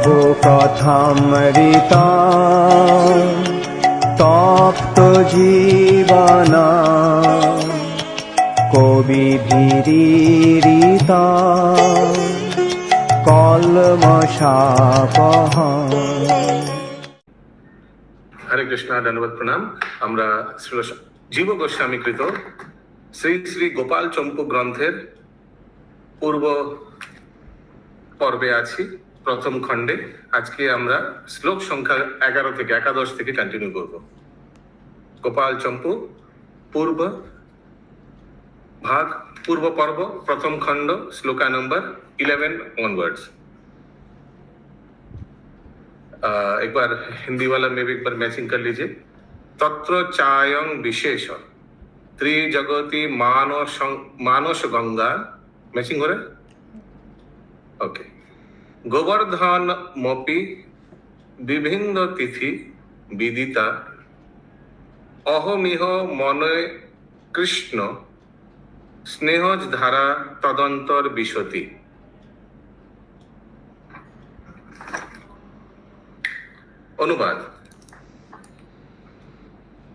প্রভু কথামৃতা তপ্ত জীবন কবি ভীরিতা কলমশাপহ। হরে কৃষ্ণ, ধন্যবাদ, প্রণাম। আমরা জীব গোস্বামীকৃত শ্রী শ্রী গোপাল চম্পু গ্রন্থের পূর্ব পর্বে আছি, প্রথম খণ্ডে। আজকে আমরা শ্লোক সংখ্যা 11 থেকে 11 থেকে কন্টিনিউ করব। গোপাল চম্পু পূর্ব ভাগ, পূর্ব পর্ব, প্রথম খণ্ড, শ্লোকা নম্বর 11 ऑनवर्ड्स। एक बार हिंदी वाला में भी एक बार मैचिंग कर लीजिए। तत्र चायं विशेष त्रिजगति मानस गंगा, मैचिंग हो रहा है? ओके। गोवर्धन मोपी विभिन्न तिथि विदिता अहमिह मने कृष्ण स्नेहज धारा तदंतर विशति। অনুবাদ।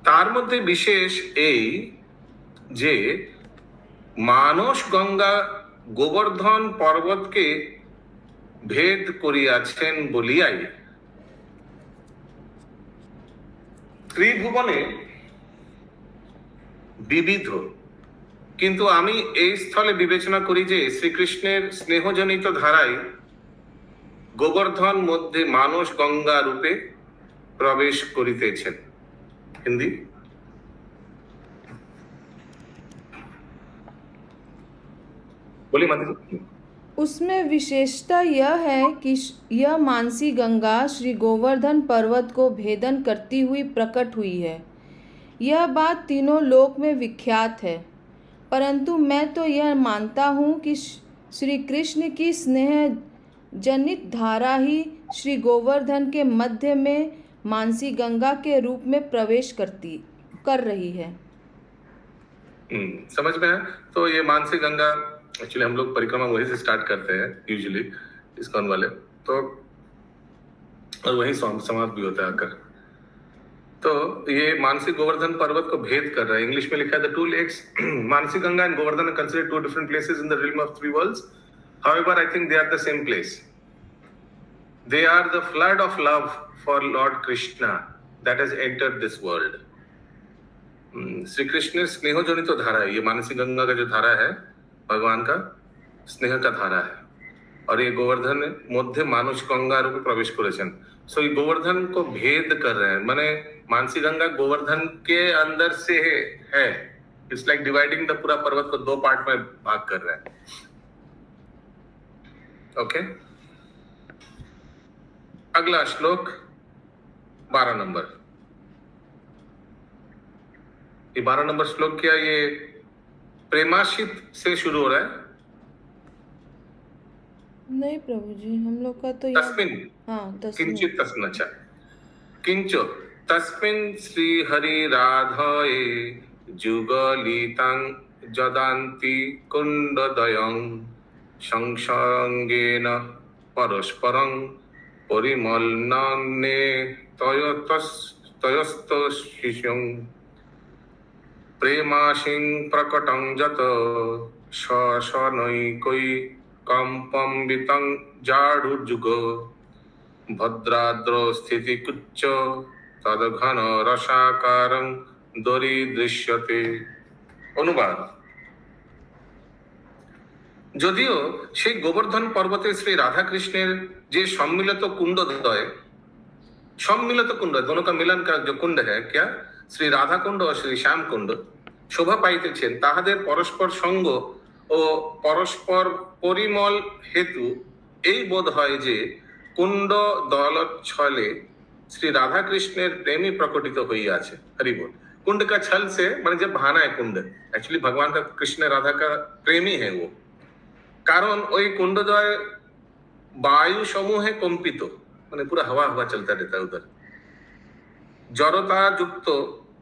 তার মধ্যে বিশেষ এই যে মানস গঙ্গা গোবর্ধন পর্বতকে ভেদ করিয়াছেন বলিয়াই ত্রিভুবনে বিবিধ, কিন্তু আমি এই স্থলে বিবেচনা করি যে শ্রীকৃষ্ণের স্নেহজনিত ধারায় গোবর্ধন মধ্যে মানস গঙ্গা রূপে प्रवेश करितेছেন। हिंदी। बोलिए माता जी। उसमें विशेषता यह है कि यह मानसी गंगा श्री गोवर्धन पर्वत को भेदन करती हुई प्रकट हुई है। यह बात तीनों लोक में विख्यात है, परंतु मैं तो यह मानता हूँ कि श्री कृष्ण की स्नेह जनित धारा ही श्री गोवर्धन के मध्य में मानसी गंगा के रूप में प्रवेश कर रही है। समझ में है? तो ये मानसी गंगा, एक्चुअली हम लोग परिक्रमा वहीं से स्टार्ट करते हैं यूजुअली, इस्कॉन वाले, तो और वहीं समाप्त भी होता है आकर। तो ये मानसी गोवर्धन पर्वत को भेद कर रहा है। इंग्लिश में लिखा है the two lakes Manasi Ganga and Govardhan are considered two different places in the realm of three worlds. However I think they are the same place. They are the flood of love for Lord Krishna that has entered this world. Shri Krishna स्नेह जनित धारा है ये मानसी गंगा का जो धारा है, भगवान का स्नेह का धारा है, और ये गोवर्धन मध्य मानुष गंगा रूप प्रवेश करेছেন। सो ये गोवर्धन को भेद कर रहे हैं, माने मानसी गंगा गोवर्धन के अंदर से है। इट्स लाइक डिवाइडिंग द पूरा पर्वत को दो पार्ट में भाग कर रहे हैं। ओके। अगला श्लोक 12 नंबर। ये 12 नंबर श्लोक क्या ये प्रेमाशित से शुरू हो रहा है? नहीं प्रभु जी, हम लोग का तो तस्मिन, किंचित तस्मिन, अच्छा, किंचो तस्मिन श्री हरि राधाये जुगलितं जदान्ति कुंडदयं संसंगेन परस्परं परिमलनान्ने तयस्तशिशुं प्रेमासिं प्रकटं जत शशनैकै कंपम्बितं जाडुजुग भद्राद्र स्थितिकुच्च तदघन रसाकारं दरीदृश्यते। অনুবাদ। যদিও সেই গোবর্ধন পর্বতে শ্রী রাধা কৃষ্ণের যে सम्मिलित कुंडद्वय, दोनों का मिलन का जो कुंड है, क्या श्री राधा कुंड और श्री श्याम कुंड शोभा पाइतेছেন, তাহাদের পরস্পর সঙ্গ ও পরস্পর পরিমল হেতু এই বোধ হয় যে কুণ্ড দলচ্ছলে श्री राधा कृष्णের प्रेमी प्रकटित হইয়াছে। हरि बोल। कुंड का छल से माने जब बहाना है कुंड, एक्चुअली भगवान का कृष्ण राधा का प्रेमी है वो, कारण ওই কুণ্ডদ্বয় वायु समूहे कंपित, माने पूरा हवा हवा चलता रहता है उधर। जड़ता युक्त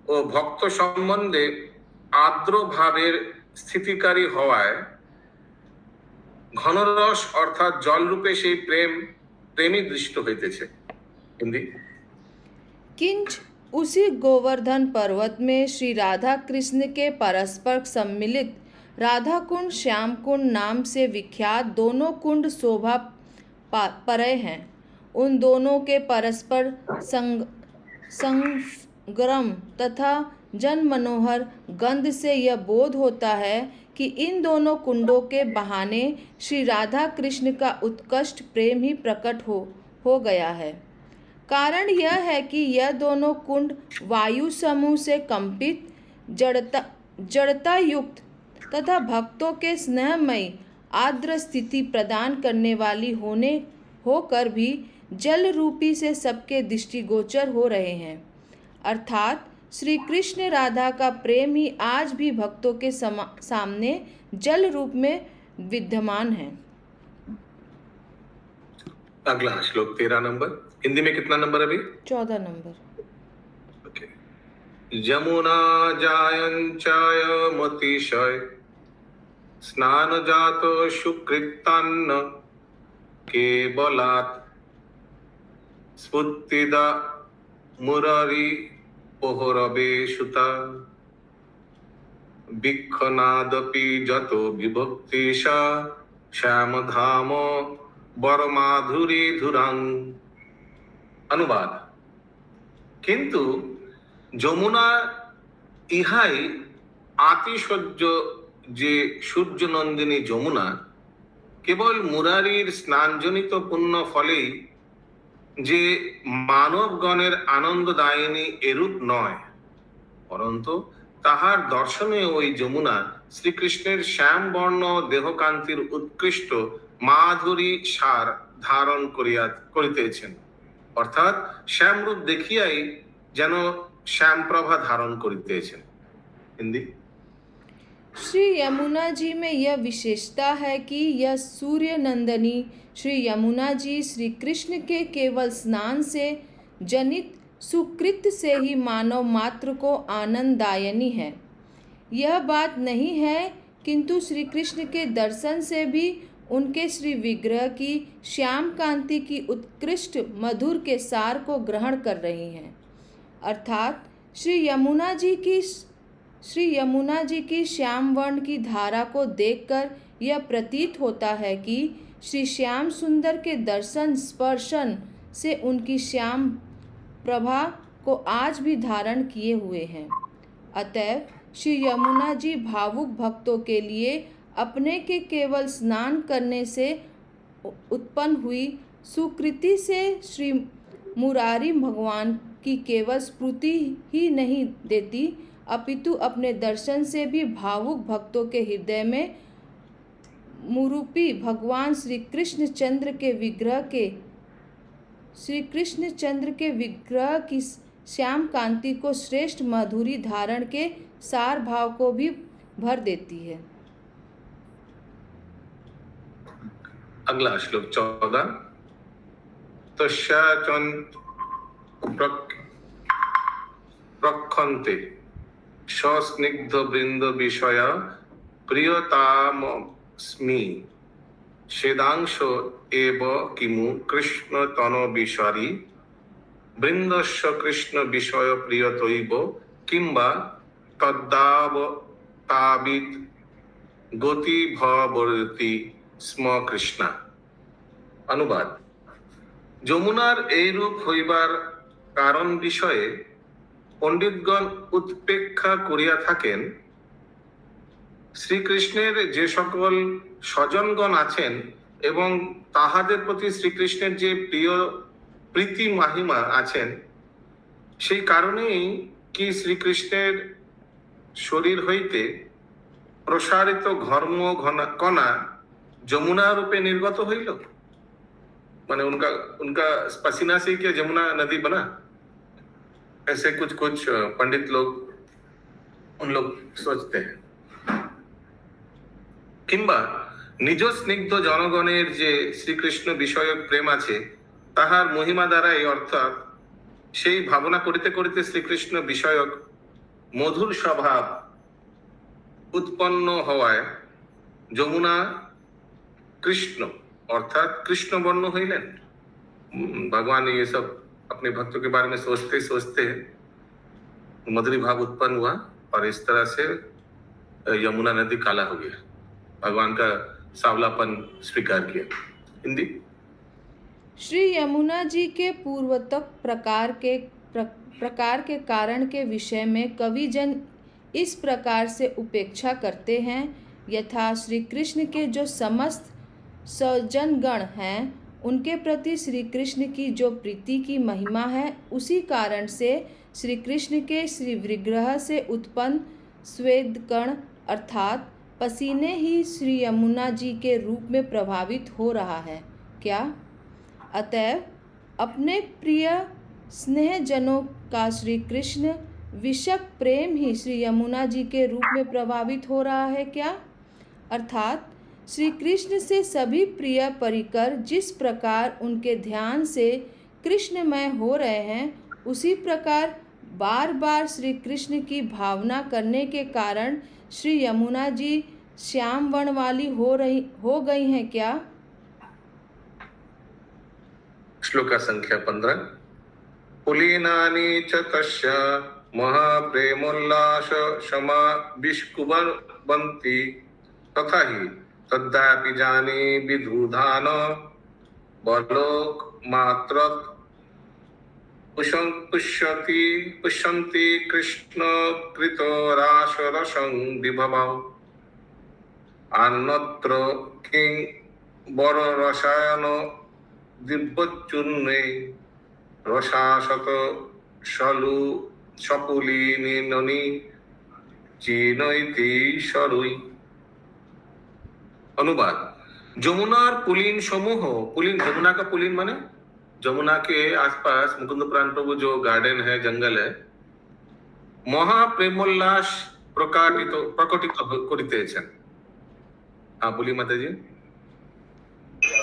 ও ভক্ত সম্বন্ধে আর্দ্র ভাবের স্থিতিকারী হওয়ায় ঘনরস অর্থাৎ জল রূপে সেই প্রেম প্রেমী দৃষ্ট হইতেছে। হিন্দি। किंच उसी गोवर्धन पर्वत में श्री राधा कृष्ण के परस्पर सम्मिलित राधा कुंड श्याम कुंड नाम से विख्यात दोनों कुंड शोभा परय हैं। उन दोनों के परस्पर संग्रम तथा जन मनोहर गंध से यह बोध होता है कि इन दोनों कुंडों के बहाने श्री राधा कृष्ण का उत्कृष्ट प्रेम ही प्रकट हो गया है। कारण यह है कि यह दोनों कुंड वायु समूह से कंपित जड़ता युक्त तथा भक्तों के स्नेहमयी आर्द्र स्थिति प्रदान करने वाली होकर भी जल रूपी से सबके दृष्टिगोचर हो रहे हैं। अर्थात श्री कृष्ण राधा का प्रेम ही आज भी भक्तों के सामने जल रूप में विद्यमान है। अगला श्लोक 13 नंबर। हिंदी में कितना नंबर अभी? 14 नंबर। ओके। जमुना जायंचायमतिशय स्नान जातो सुकृतान्न केवलात् स्फुत्तिदा मुरारी पोहरबे सुता बिखनादपि जतो विभक्तिशा श्यामधाम बरमाधुरी धुरांग। अनुवाद। किंतु যমুনা ইহাই আতিশয্য যে সূর্যনন্দিনী যমুনা কেবল মুরারির স্নানজনিত পুণ্য ফলেই যে মানবগণের আনন্দদায়িনী এরূপ নয়, পরন্তু তাহার দর্শনে ওই যমুনা শ্রীকৃষ্ণের শ্যামবর্ণ দেহকান্তির উৎকৃষ্ট মাধুরী সার ধারণ করিতেছেন, অর্থাৎ শ্যামরূপ দেখিয়াই যেন श्यामप्रभा धारण करितेছেন। हिंदी। श्री यमुना जी में यह विशेषता है कि यह सूर्य नंदनी श्री यमुना जी श्री कृष्ण के केवल स्नान से जनित सुकृत से ही मानव मात्र को आनंददायिनी है। यह बात नहीं है, किंतु श्री कृष्ण के दर्शन से भी उनके श्री विग्रह की श्याम कांति की उत्कृष्ट मधुर के सार को ग्रहण कर रही हैं। अर्थात श्री यमुना जी की श्याम वर्ण की धारा को देखकर यह प्रतीत होता है कि श्री श्याम सुंदर के दर्शन स्पर्शन से उनकी श्याम प्रभा को आज भी धारण किए हुए हैं। अतएव श्री यमुना जी भावुक भक्तों के लिए अपने के केवल स्नान करने से उत्पन्न हुई सुकृति से श्री मुरारी भगवान की केवल स्फूर्ति ही नहीं देती, अपितु अपने दर्शन से भी भावुक भक्तों के हृदय में मुरूपी भगवान श्री कृष्ण चंद्र के विग्रह की श्याम कांति को श्रेष्ठ मधुरी धारण के सार भाव को भी भर देती है। अगला श्लोक 14। प्रखन्ते सस्निग्ध वृंद विषय प्रियतामस्मि शेदांश एव किमु कृष्ण तन विषारी वृंदस्य कृष्ण विषय प्रियतैव किंबा तद्दावतावित गति भवति स्म कृष्ण। अनुवाद। যমুনার এইরূপ হইবার কারণ বিষয়ে পণ্ডিতগণ উৎপেক্ষা করিয়া থাকেন। শ্রীকৃষ্ণের যে সকল স্বজনগণ আছেন এবং তাহাদের প্রতি শ্রীকৃষ্ণের যে প্রীতি মাহিমা আছেন, সেই কারণেই কি শ্রীকৃষ্ণের শরীর হইতে প্রসারিত ঘর্ম কণা যমুনা রূপে নির্গত হইল। माने उनका पसीना से क्या जमुना नदी बना? ऐसे कुछ पंडित लोग सोचते हैं। किंबा निज स्निग्ध जनगणेर जे श्रीकृष्ण विषयक प्रेम आछे ताहार महिमा द्वाराई अर्थात सेई भावना करिते करिते श्रीकृष्ण विषयक मधुर स्वभाव उत्पन्न हवाय যমুনা কৃষ্ণ অর্থাৎ কৃষ্ণ বর্ণ হইলেন। भगवान ने ये सब अपने भक्तों के बारे में सोचते सोचते मधुरी भाव उत्पन्न हुआ और इस तरह से यमुना नदी काला हो गया, भगवान का सावलापन स्वीकार किया। हिंदी। श्री यमुना जी के पूर्वोक्त प्रकार के कारण के विषय में कवि जन इस प्रकार से उपेक्षा करते हैं, यथा श्री कृष्ण के जो समस्त सज्जनगण हैं उनके प्रति श्री कृष्ण की जो प्रीति की महिमा है, उसी कारण से श्री कृष्ण के श्री विग्रह से उत्पन्न स्वेद कण अर्थात पसीने ही श्री यमुना जी के रूप में प्रभावित हो रहा है क्या? अतएव अपने प्रिय स्नेहजनों का श्री कृष्ण विषक प्रेम ही श्री यमुना जी के रूप में प्रभावित हो रहा है क्या? अर्थात श्री कृष्ण से सभी प्रिय परिकर जिस प्रकार उनके ध्यान से कृष्णमय हो रहे हैं, उसी प्रकार बार बार श्री कृष्ण की भावना करने के कारण श्री यमुना जी श्याम वर्ण वाली हो गई हैं क्या? श्लोका संख्या 15। पुलीनानि च तस्य महाप्रेमोल्लास क्षमा विष्कुवन्ति तथा हि तद्यापि जानी विधुधान बलोक मात्रत् पुष्यन्ति कृष्ण कृतो रासरसं विभवौ अन्यत्र किं वररसायन दिव्यचूर्णे रसाशत शलु सपुलिनी चीनैति शरुई। अनुवाद। जमुनार पुलिन समूह, पुलिन जमुना का पुलिन माने जमुना के आसपास मुकुंद पुराण प्रभु जो गार्डन है, जंगल है, महाप्रेमोल्लास प्रकटित करितेछेन। हाँ बोलिए माता जी।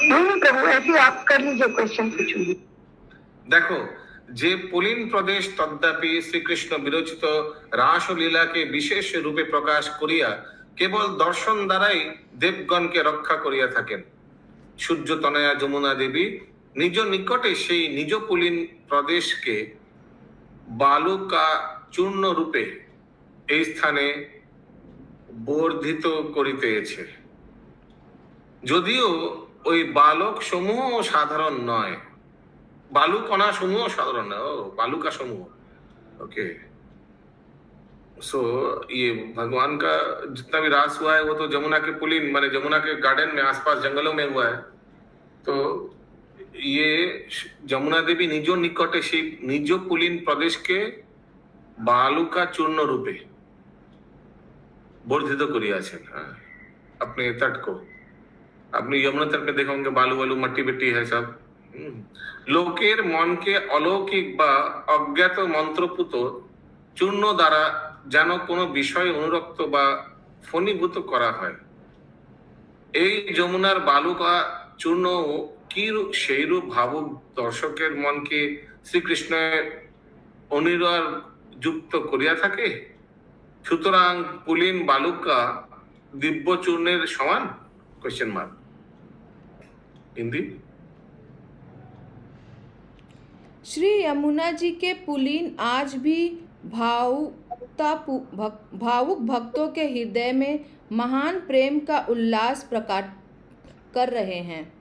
नहीं प्रभु, ऐसे आप कर लीजिए, क्वेश्चन पूछूंगी। देखो, जे पुलिन प्रदेश तद्यापि श्रीकृष्ण विरचित रासलीला के विशेष रूपे प्रकाश करिया केवल दर्शन द्वाराई देवगण के रक्षा करिया थाकेन। सूर्य तनया यमुना देवी निज निकटे সেই নিজ পুলিন প্রদেশকে বালুকা চূর্ণ রূপে এই স্থানে বর্ধিত করিতেছে। যদিও ওই বালক সমূহ সাধারণ নয়, बालूकणा समूह साधारण है, बालूका समूह। ओके, सो ये भगवान का जितना भी रास हुआ है वो तो जमुना के पुलिन माने जमुना के गार्डन में आसपास जंगलों में हुआ है। तो ये जमुना देवी निजो निकटे से निजो पुलिन प्रदेश के बालूका चूर्ण रूपे वर्धित करियाছেন। अपने तट को, अपनी यमुना तट पे देखा होंगे बालू वालू मट्टी बिट्टी है सब। लोकेर मन के अलौकिक बा अज्ञात मंत्रपुत चूर्ण द्वारा যেন কোনো বিষয় অনুরক্ত বা ফণীভূত করা হয়। এই যমুনার বালুকা চূর্ণ কি সেইরূপ ভাবুক দর্শকের মনকে শ্রীকৃষ্ণের অনির্বাণ যুক্ত করিয়া থাকে। সুতরাং পুলিন বালুকা দিব্য চূর্ণের সমান? Question mark. हिंदी। श्री यमुना जी के पुलिन आज भी भावुक भक्तों के हृदय में महान प्रेम का उल्लास प्रकट कर रहे हैं।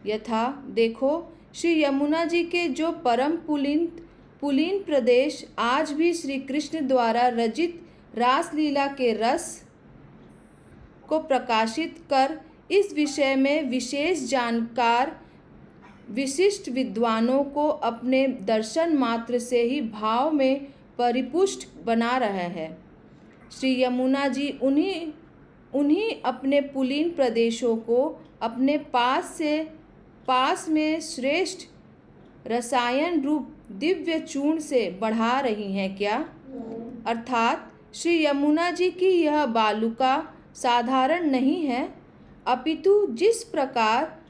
यथा देखो, श्री यमुना जी के जो परम पुलिन प्रदेश आज भी श्री कृष्ण द्वारा रचित रासलीला के रस को प्रकाशित कर इस विषय में विशेष जानकार विशिष्ट विद्वानों को अपने दर्शन मात्र से ही भाव में परिपुष्ट बना रहा है। श्री यमुना जी उन्हीं अपने पुलिन प्रदेशों को अपने पास में श्रेष्ठ रसायन रूप दिव्य चूर्ण से बढ़ा रही हैं क्या? अर्थात श्री यमुना जी की यह बालुका साधारण नहीं है, अपितु जिस प्रकार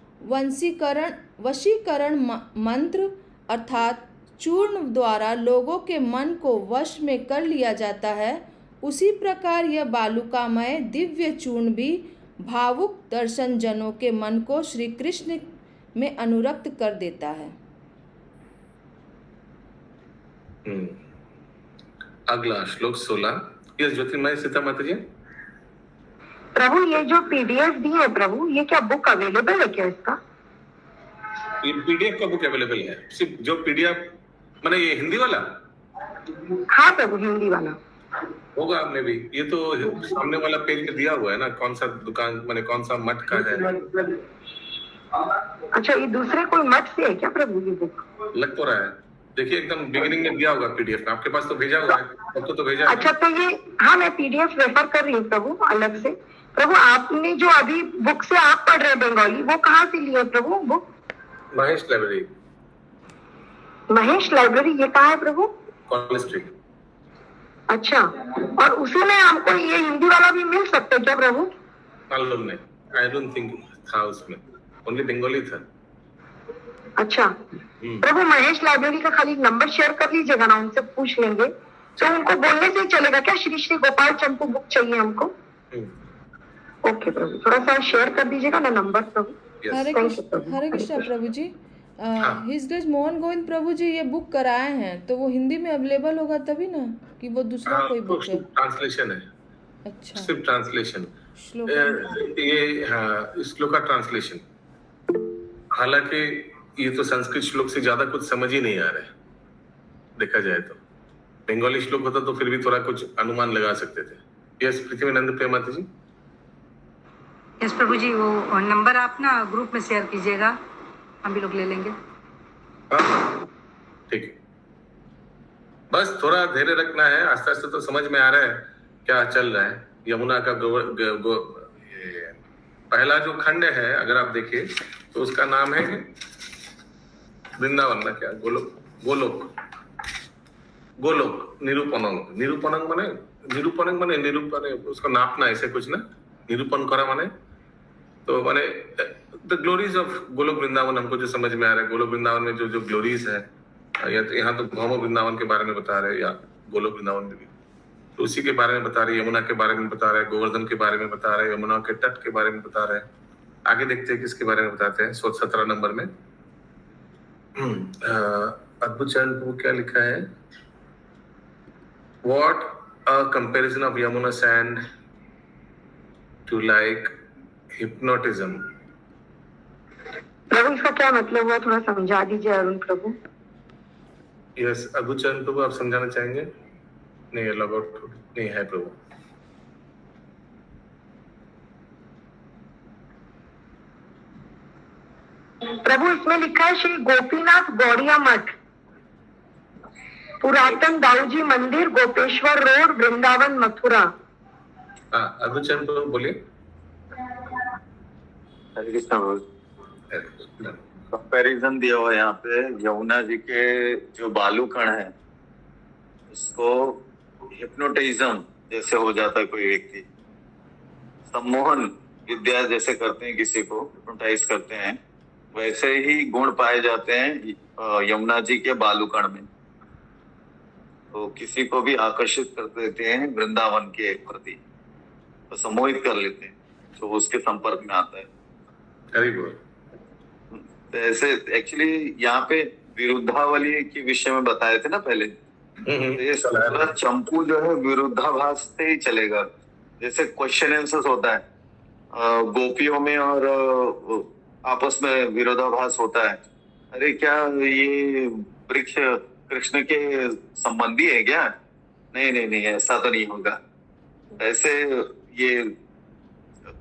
वशीकरण मंत्र अर्थात चूर्ण द्वारा लोगों के मन को वश में कर लिया जाता है, उसी प्रकार यह बालुकामय दिव्य चूर्ण भी भावुक दर्शन जनों के मन को श्री कृष्ण में अनुरक्त कर देता है। अगला श्लोक 16। यस ज्योतिर्मय सीता माता जी। प्रभु ये जो पीडीएफ दी है प्रभु, ये क्या बुक अवेलेबल है क्या इसका? ये पीडीएफ का बुक अवेलेबल है, सिर्फ जो पीडीएफ माने ये हिंदी वाला हाँ प्रभु, हिंदी वाला होगा। आपने भी ये तो सामने वाला पेज में दिया हुआ है ना, कौन सा दुकान माने कौन सा मठ का है। अच्छा, ये दूसरे कोई मठ से है क्या प्रभु ये बुक? लग तो रहा है, देखिए एकदम बिगिनिंग में दिया होगा पीडीएफ। आपके पास तो भेजा हुआ है, सबको तो भेजा है। अच्छा, तो ये हाँ मैं पीडीएफ रेफर कर रही हूँ प्रभु अलग से। प्रभु आपने जो अभी बुक से आप पढ़ रहे हैं बंगाली, वो कहाँ से लिया Prabhu book? Mahesh library. Mahesh library, ये कहाँ है प्रभु? College street. अच्छा, और उसी में हमको ये हिंदी वाला भी मिल सकता है क्या प्रभु? मालूम नहीं, आई डोंट थिंक था उसमें, ओनली बंगाली था। अच्छा प्रभु, महेश लाइब्रेरी का खाली नंबर शेयर कर लीजिएगा ना, उनसे पूछ लेंगे। तो उनको बोलने से ही चलेगा क्या श्री श्री गोपाल चंपू बुक चाहिए हमको? ओके प्रभु, थोड़ा सा शेयर कर दीजिएगा ना नंबर प्रभु। हरे कृष्णा प्रभु जी। हिज ग्रेस मोहन गोविंद प्रभु जी ये बुक कराए हैं, तो वो हिंदी में अवेलेबल होगा तभी ना, कि वो दूसरा कोई बुक है? ट्रांसलेशन है। अच्छा, सिर्फ ट्रांसलेशन श्लोक ये हाँ, श्लोक का ट्रांसलेशन। हालांकि ये तो संस्कृत श्लोक से ज्यादा कुछ समझ ही नहीं आ रहा है, देखा जाए तो। बंगाली श्लोक होता तो फिर भी थोड़ा कुछ अनुमान लगा सकते थे। यस पृथ्वीनंद प्रिया माता जी। यस प्रभु जी, वो नंबर आप ना ग्रुप में शेयर कीजिएगा, हम भी लोग ले लेंगे। हाँ ठीक है, बस थोड़ा धैर्य रखना है। आस्ते आस्ते तो समझ में आ रहा है क्या चल रहा है। यमुना का ये पहला जो खंड है अगर आप देखें तो उसका नाम है वृंदावन ना, क्या गोलोक गोलोक गोलोक निरूपणंग। निरूपणंग माने निरूपणंग माने निरूपण, उसको नापना ऐसे कुछ ना, निरूपण करा माने तो माने the glories of Golok Vrindavan. हमको जो समझ में आ रहा है गोलोक वृंदावन में जो जो ग्लोरीज है, या तो यहाँ तो भौम वृंदावन के बारे में बता रहे हैं या गोलोक वृंदावन में भी, तो उसी के बारे में बता रहे हैं। यमुना के बारे में बता रहे हैं, गोवर्धन के बारे में बता रहे हैं, यमुना के तट के बारे में बता रहे हैं। आगे देखते हैं किसके बारे में बताते हैं। 17 नंबर में अद्भुत चरण को क्या लिखा है? What a comparison of Yamuna sand to like hypnotism. प्रभु इसका क्या मतलब हुआ, थोड़ा समझा दीजिए अरुण प्रभु। यस अद्भुत चरण प्रभु, आप समझाना चाहेंगे? नहीं, लॉग आउट नहीं है प्रभु। प्रभु इसमें लिखा है श्री गोपीनाथ गौड़िया मठ, पुरातन दाऊजी मंदिर, गोपेश्वर रोड, वृंदावन, मथुरा। हाँ अद्भुत चरण प्रभु बोलिए। हरे कृष्णा। कंपैरिजन दिया हुआ है यहाँ पे, यमुना जी के जो बालू कण है उसको हिप्नोटिज्म जैसे हो जाता है कोई व्यक्ति, सम्मोहन विद्या जैसे करते हैं किसी को हिप्नोटाइज करते हैं, वैसे ही गुण पाए जाते हैं यमुना जी के बालू कण में। तो किसी को भी आकर्षित कर देते हैं वृंदावन के प्रति, तो सम्मोहित कर लेते हैं तो उसके संपर्क में आता है। Very good. तो ऐसे एक्चुअली यहाँ पे विरुद्धावली के विषय में बताए थे ना पहले, तो ये सारा चंपू जो है विरुद्धाभास से ही चलेगा। जैसे क्वेश्चन आंसर्स होता है, गोपियों में और आपस में विरोधाभास होता है। अरे क्या ये वृक्ष कृष्ण के संबंधी है क्या? नहीं नहीं नहीं, ऐसा तो नहीं होगा। ऐसे ये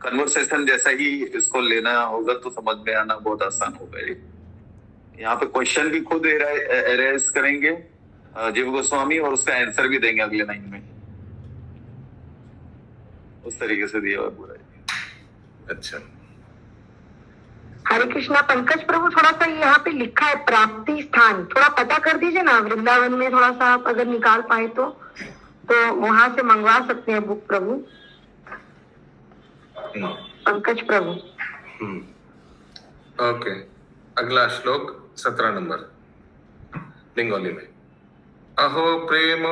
कन्वर्सेशन जैसा ही इसको लेना होगा तो समझ में आना बहुत आसान होगा। यहाँ पे क्वेश्चन भी खुद एरेज करेंगे जीव गोस्वामी और उसका आंसर भी देंगे अगले लाइन में। उस तरीके से दिया हुआ पूरा। अच्छा हरे कृष्णा। पंकज प्रभु थोड़ा सा यहाँ पे लिखा है प्राप्ति स्थान, थोड़ा पता कर दीजिए ना वृंदावन में, थोड़ा सा आप अगर निकाल पाए तो वहां से मंगवा सकते हैं बुक प्रभु। पंकज प्रभु। ओके, अगला श्लोक 17 नंबर बंगाली में। अहो प्रेम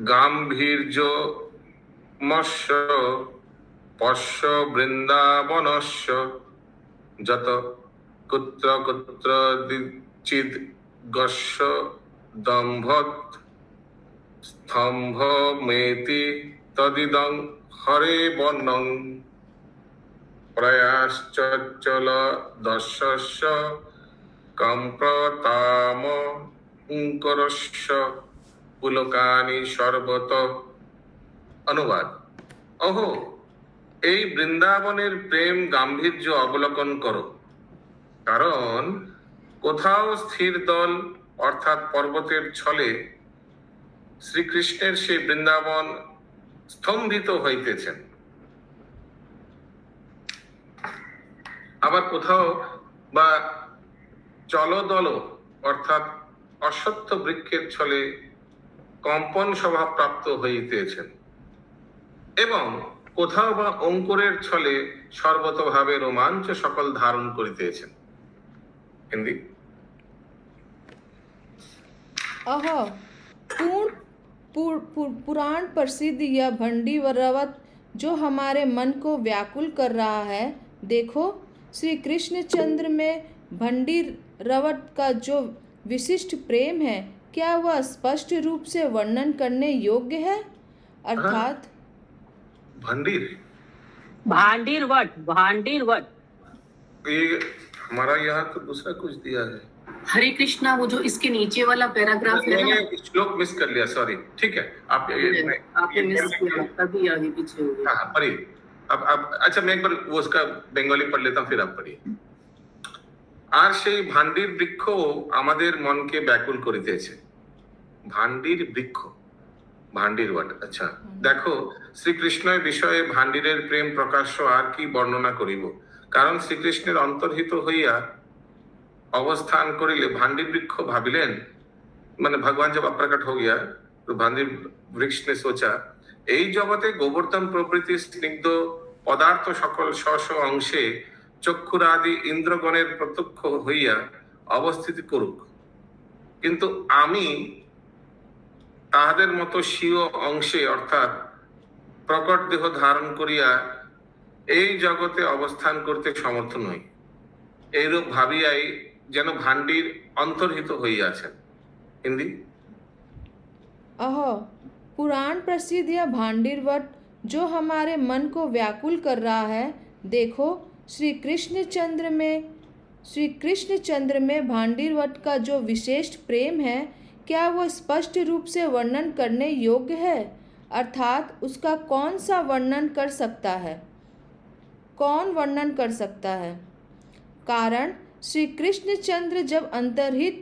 गांभीर्यो मस्य पश्य वृंदावनस्य जत कुत्र कुत्र चिद गस्य दम्भत् स्तम्भमेति तदिदं हरे वर्णं प्रयाश्चल दशस्य कम्प्रताम उंकरस्य पुलकानि सर्वत। অনুবাদ: অহো, এই বৃন্দাবনের প্রেম গাম্ভীর্য অবলোকন করো, কারণ কোথাও স্থির দল অর্থাৎ পর্বতের ছলে শ্রীকৃষ্ণের সেই বৃন্দাবন স্তম্ভিত হইতেছেন, আবার কোথাও বা চলদল অর্থাৎ অশ্বত্থ বৃক্ষের ছলে কম্পন স্বভাব প্রাপ্ত হইতেছেন, এবং কোথাও বা অঙ্কুরের ছলে সর্বতভাবে রোমাঞ্চ সকল ধারণ করিতেছেন। হিন্দি: पुराण प्रसिद्ध यह भंडी रवत जो हमारे मन को व्याकुल कर रहा है, देखो श्री कृष्णचंद्र में भंडी रवत का जो विशिष्ट प्रेम है, क्या वह स्पष्ट रूप से वर्णन करने योग्य है? अर्थात भंडीर भांडीर वट ये हमारा यहाँ तो दूसरा कुछ दिया है। हरे कृष्णा, वो जो इसके नीचे वाला पैराग्राफ है ना, श्लोक मिस कर लिया, सॉरी। ठीक है, आप आपने मिस किया, तभी आगे पीछे हो गया। हाँ, पढ़िए। अब अच्छा, मैं एक बार वो उसका बेंगली पढ़ लेता हूँ, फिर आप पढ़िए। আর সেই ভান্ডির বৃক্ষ আমাদের মনকে ব্যাকুল করিতেছে। ভান্ডির বৃক্ষ, ভান্ডির ওয়াট। আচ্ছা, দেখো শ্রীকৃষ্ণের বিষয়ে ভান্ডিরের প্রেম প্রকাশ্য আর কি বর্ণনা করিব, কারণ শ্রীকৃষ্ণের অন্তর্হিত হইয়া अवस्थान करिले भांडी वृक्ष भाविलेन, माने भगवान जब अप्रकट हो गया तो भांडी वृक्ष ने सोचा এই জগতে গোবর্ধন প্রভৃতি স্নিগ্ধ পদার্থ সকল স্ব স্ব অংশে চক্ষুরাদি ইন্দ্রগণের প্রত্যক্ষ হইয়া অবস্থিতি করুক, কিন্তু আমি তাহাদের মতো স্বীয় অংশে অর্থাৎ প্রকট দেহ ধারণ করিয়া এই জগতে অবস্থান করতে সমর্থ নই। এইরূপ ভাবিয়াই যেন ভান্ডির অন্তর্হিত হইয়াছেন। হিন্দি: पुराण प्रसिद्ध यह भांडीर वट जो हमारे मन को व्याकुल कर रहा है, देखो श्री कृष्णचंद्र में भांडीर वट का जो विशिष्ट प्रेम है, क्या वह स्पष्ट रूप से वर्णन करने योग्य है? अर्थात उसका कौन वर्णन कर सकता है? कारण श्री कृष्णचंद्र जब अंतर्हित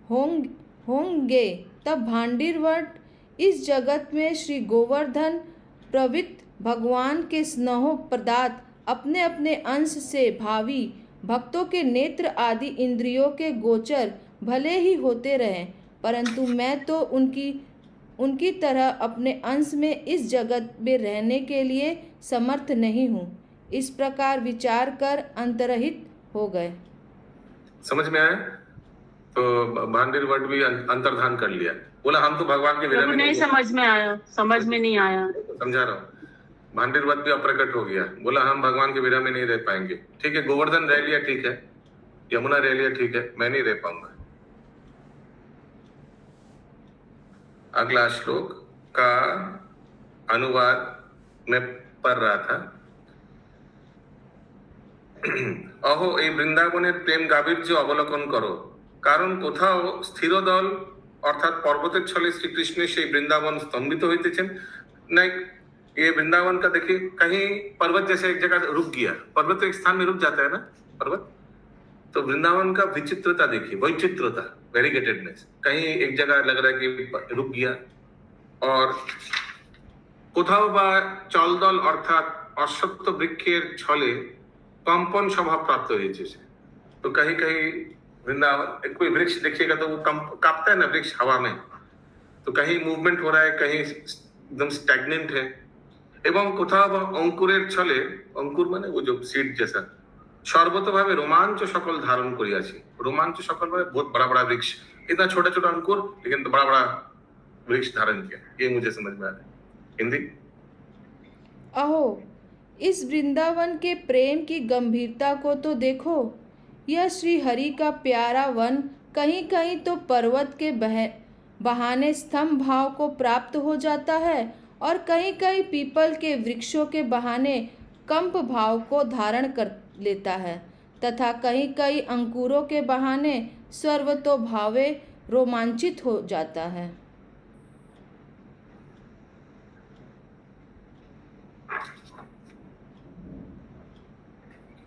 होंगे तब भांडीर वट इस जगत में श्री गोवर्धन प्रवृत्त भगवान के स्नेहो पदार्थ अपने अपने अंश से भावी भक्तों के नेत्र आदि इंद्रियों के गोचर भले ही होते रहें, परंतु मैं तो उनकी तरह अपने अंश में इस जगत में रहने के लिए समर्थ नहीं हूँ। इस प्रकार विचार कर अंतर्हित हो गए। समझ में आया? तो भांडीर वट भी अंतर्धान कर लिया, बोला हम तो भगवान के विरह में नहीं समझ में आया, समझ में नहीं आया, समझा रहा हूँ। भांडीर वट भी अप्रकट हो गया, बोला हम भगवान के विरह में नहीं रह पाएंगे। ठीक है, गोवर्धन रह लिया, ठीक है, यमुना रह लिया, ठीक है, मैं नहीं रह पाऊंगा। अगला श्लोक का अनुवाद मैं पढ़ रहा था। অহো, এই বৃন্দাবনের প্রেম গাভীর্য অবলোকন করো, কারণ কোথাও স্থির দল অর্থাৎ পর্বতের ছলে শ্রীকৃষ্ণের সেই বৃন্দাবন স্তম্ভিত হইতেছেন। नहीं, ये वृंदावन का देखिए, कहीं पर्वत जैसे एक जगह रुक गया, पर्वत तो एक स्थान में रुक जाता है ना पर्वत, तो वृंदावन का विचित्रता देखिए, वैचित्रता, वेरीगेटेडनेस, कहीं एक जगह लग रहा है कि रुक गया। और কোথাও বা চলদল অর্থাৎ অশ্বত্থ বৃক্ষের ছলে कंपन स्वभाव प्राप्त हुई चीज। तो कहीं कहीं वृंदावन कोई वृक्ष देखिएगा तो वो कांपता है ना वृक्ष हवा में, तो कहीं मूवमेंट हो रहा है, कहीं एकदम स्टैग्नेंट है। एवं কোথাও বা অঙ্কুরের ছলে, অঙ্কুর মানে वो जो सीड जैसा, सर्वतोभावे रोमांच सकल धारण करियाछि। रोमांच सकल भावे बहुत बड़ा बड़ा वृक्ष, इतना छोटा छोटा अंकुर लेकिन तो बड़ा बड़ा वृक्ष धारण किया, ये मुझे समझ में आ रहा है। हिंदी: अहो, इस वृंदावन के प्रेम की गंभीरता को तो देखो, यह श्री हरि का प्यारा वन कहीं कहीं तो पर्वत के बहाने स्तंभ भाव को प्राप्त हो जाता है और कहीं कहीं पीपल के वृक्षों के बहाने कंप भाव को धारण कर लेता है तथा कहीं कहीं अंकुरों के बहाने सर्वतो भावे रोमांचित हो जाता है।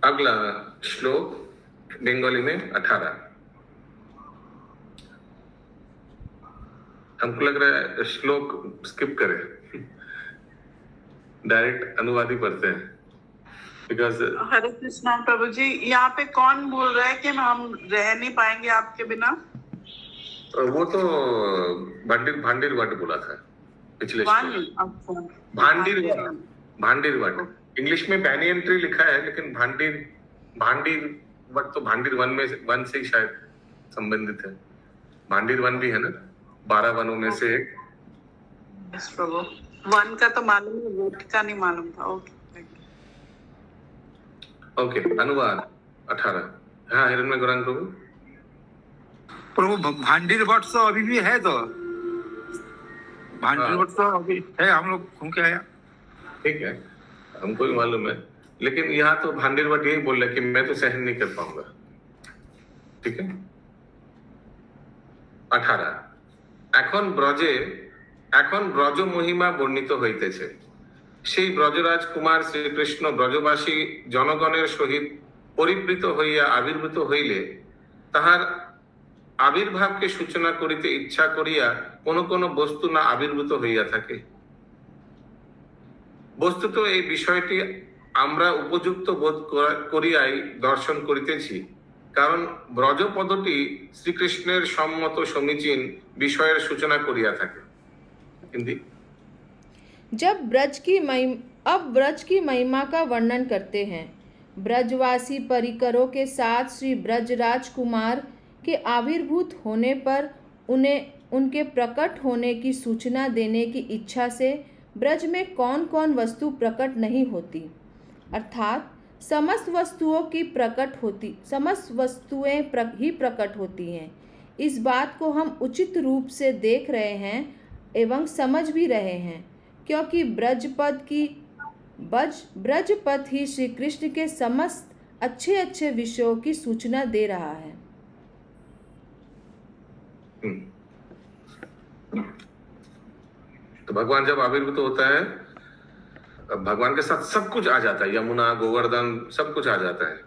अगला श्लोक बंगाली में 18। हमको लग रहा है श्लोक स्किप करें, डायरेक्ट अनुवादी पढ़ते हैं बिकॉज हरे कृष्णा प्रभु जी। यहाँ पे कौन बोल रहा है कि हम रह नहीं पाएंगे आपके बिना? वो तो भांडिर वट बोला था पिछले अच्छा, भांडिर वट। इंग्लिश में बैनियन ट्री लिखा है लेकिन भांडिर वट तो भांडिर वन से ही शायद संबंधित है। भांडिर वन भी है ना 12 वनों में से एक। प्रभु वन का तो मालूम है, वोट का नहीं मालूम था। ओके अनुवाद 18। हाँ हिरण्मय गौरांग प्रभु। प्रभु भांडिर वट तो अभी भी है, तो भांडिर वट तो अभी है, हम लोग घूम के आया। ठीक है, हमको भी मालूम है, लेकिन यहाँ तो भांडिर वट यही बोल रहा है कि मैं तो सहन नहीं कर पाऊंगा। ठीक है 18। এখন ব্রজ মহিমা বর্ণিত হইতেছে। সেই ব্রজরাজ কুমার শ্রীকৃষ্ণ ব্রজবাসী জনগণের সহিত পরিবৃত হইয়া আবির্ভূত হইলে তাহার আবির্ভাবকে সূচনা করিতে ইচ্ছা করিয়া কোন কোন বস্তু না আবির্ভূত হইয়া থাকে। বস্তুত এই বিষয়টি আমরা উপযুক্ত বোধ করিয়াই দর্শন করিতেছি, কারণ ব্রজপদটি শ্রীকৃষ্ণের সম্মত সমীচীন বিষয়ের সূচনা করিয়া থাকে। हिंदी। अब ब्रज की महिमा का वर्णन करते हैं। ब्रजवासी परिकरों के साथ श्री ब्रजराज कुमार के आविर्भूत होने पर उन्हें उनके प्रकट होने की सूचना देने की इच्छा से ब्रज में कौन कौन वस्तु प्रकट नहीं होती, अर्थात समस्त वस्तुएं ही प्रकट होती हैं। इस बात को हम उचित रूप से देख रहे हैं एवं समझ भी रहे हैं, क्योंकि ब्रजपद ही श्री कृष्ण के समस्त अच्छे अच्छे विषयों की सूचना दे रहा है। तो भगवान जब आविर्भूत होता है, भगवान के साथ सब कुछ आ जाता है, यमुना गोवर्धन सब कुछ आ जाता है।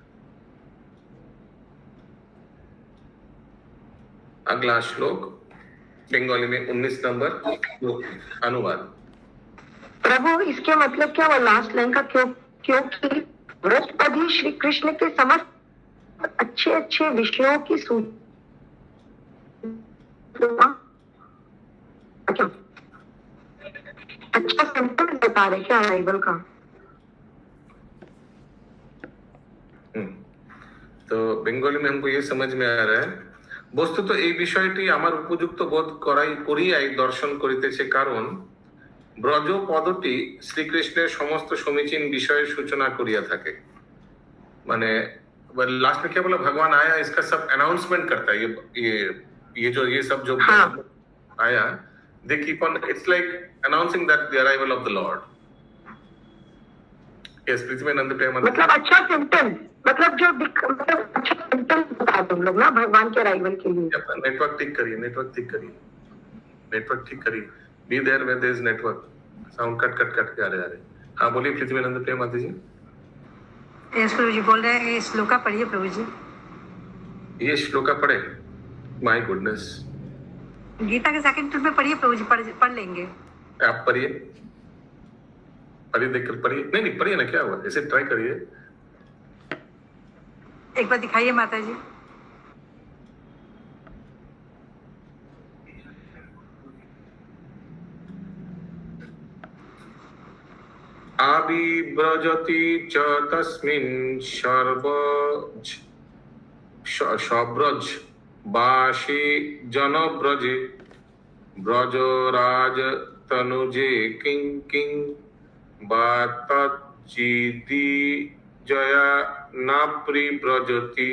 अगला श्लोक बंगाली में 19 नंबर अनुवाद। प्रभु इसके मतलब क्या हुआ लास्ट लाइन का? क्योंकि ब्रजपद ही श्री कृष्ण के समस्त अच्छे अच्छे विषयों की सूचना। अच्छा सिंपल बता रहे क्या बाइबल का? तो बंगाली में हमको ये समझ में आ रहा है, বস্তুত এই বিষয়টি আমার উপযুক্ত বোধ করিয়াই দর্শন করিতেছে, কারণ ব্রজ পদটি শ্রীকৃষ্ণের সমস্ত সমীচীন বিষয়ের सूचना करिया থাকে। माने लास्ट में क्या बोला, भगवान आया इसका सब अनाउंसमेंट करता है। ये सब जो आया, they keep on, it's like announcing that the arrival of the Lord. Yes, पृथ्वीनंद प्रेम मतलब अच्छा सिम्टम, मतलब अच्छा सिम्टम बता दो लोग ना भगवान के अराइवल के लिए। नेटवर्क ठीक करिए, be there where there is network. Sound cut के आ रहे। हाँ बोलिए पृथ्वीनंद प्रेम माता जी। यस प्रभु जी बोल रहे हैं, ये श्लोका पढ़िए प्रभु जी। ये श्लोका पढ़े? माय गुडनेस, गीता के सेकंड टूर में पढ़िए प्रभु जी, पढ़ लेंगे। आप पढ़िए देखकर पढ़िए। नहीं पढ़िए ना, क्या हुआ, ऐसे ट्राई करिए। एक बार दिखाइए माता जी। आविव्रजति च तस्मिन् सब्रज वासी जनब्रजे ब्रजराज तनुजे किं बा तज्जिदी जया नाप्रिव्रजति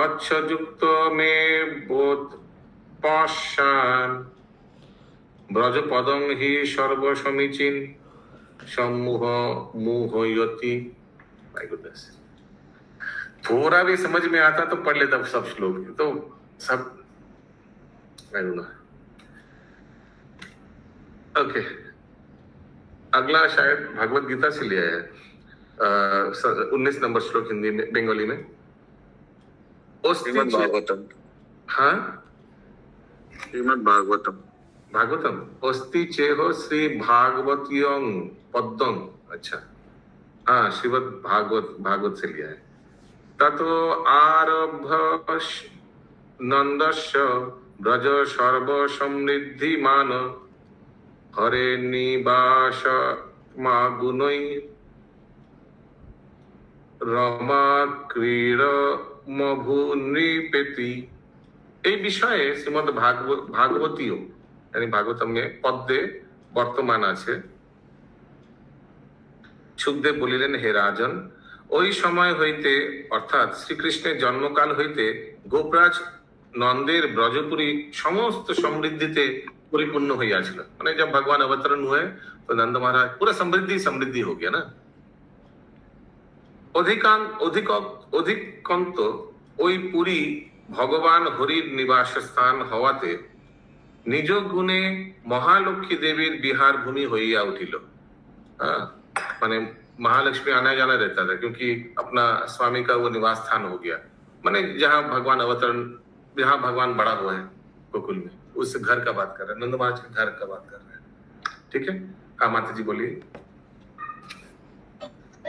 তৎসযুক্ত মে বোধ পশ্যান ব্রজপদং হি সর্বসমীচীন सम्मोह मोहयति। माय गुडनेस, थोड़ा भी समझ में आता तो पढ़ लेता सब श्लोक, तो सब आई डोंट नो। ओके, अगला शायद भगवत गीता से लिया है, 19 नंबर श्लोक हिंदी में, बंगाली में। श्रीमद् भागवतम। हाँ, श्रीमद् भागवतम। भागवतम अस्ति चेहो श्री भागवतियं पद्मं। अच्छा, हाँ, श्रीमद् भागवत से लिया है। ततो आरभ्य नंदस्य ब्रज सर्व समृद्धिमान हरे निवास मागुनै रमा क्रीड मभुनृपेति। এই বিষয়ে শ্রীমদ্ ভাগবতীয় यानी भागवतम में पद्मे बर्तमान आछे। सुखदेव बोलिलेन, हे राजन, ওই সময় হইতে অর্থাৎ শ্রীকৃষ্ণের জন্মকাল হইতে গোপরাজ নন্দের ব্রজপুরী সমস্ত সমৃদ্ধিতে परिपूर्ण হইয়াছিল। মানে जब भगवान अवतरण हुए तो नंद महाराज पूरा समृद्धि हो गया ना। অধিকন্ত ওই পুরী ভগবান হরির নিবাস স্থান হওয়াতে নিজ গুণে महालक्ष्मी देवीर बिहार भूमि होइया उठिल। माने महालक्ष्मी आना जाना रहता था, क्योंकि अपना स्वामी का वो निवास स्थान हो गया। माने जहाँ भगवान अवतरण, जहाँ भगवान बड़ा हुआ है गोकुल में, उस घर का बात कर रहे हैं, नंद महाराज के घर का बात कर रहे हैं। ठीक है, हाँ माता जी बोलिए।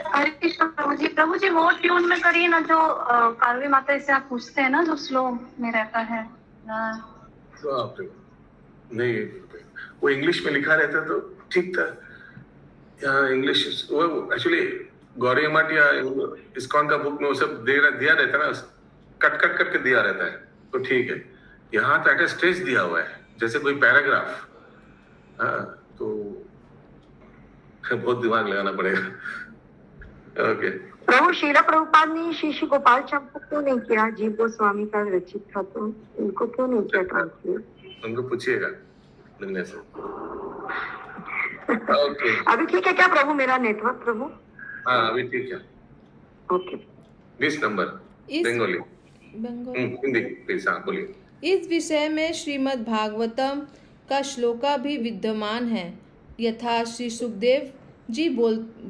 हरे कृष्ण प्रभु जी वो ट्यून में करिए ना जो कालवी माता से आप पूछते हैं ना, जो स्लो में रहता है। नहीं, वो इंग्लिश में लिखा रहता तो ठीक था। यहाँ इंग्लिश वो एक्चुअली गौरी मठ या इस्कॉन का बुक में वो सब दिया रहता है ना, कट करके दिया रहता है, तो ठीक है। यहाँ तो एट स्टेज दिया हुआ है, जैसे कोई पैराग्राफ। हाँ, तो बहुत दिमाग लगाना पड़ेगा। ओके। प्रभु शीला प्रभुपाद ने श्री गोपाल चंपू क्यों नहीं किया? जीव गोस्वामी का रचित था, तो इनको क्यों नहीं किया ट्रांसलेट? उनको पूछिएगा मिलने से। ओके, अभी ठीक है क्या प्रभु मेरा नेटवर्क? प्रभु हाँ, अभी ठीक है। Okay, 20 number Bengali. Hindi please, हाँ बोलिए। इस विषय में श्रीमद् भागवतम का श्लोका भी विद्यमान है। यथा श्री सुखदेव जी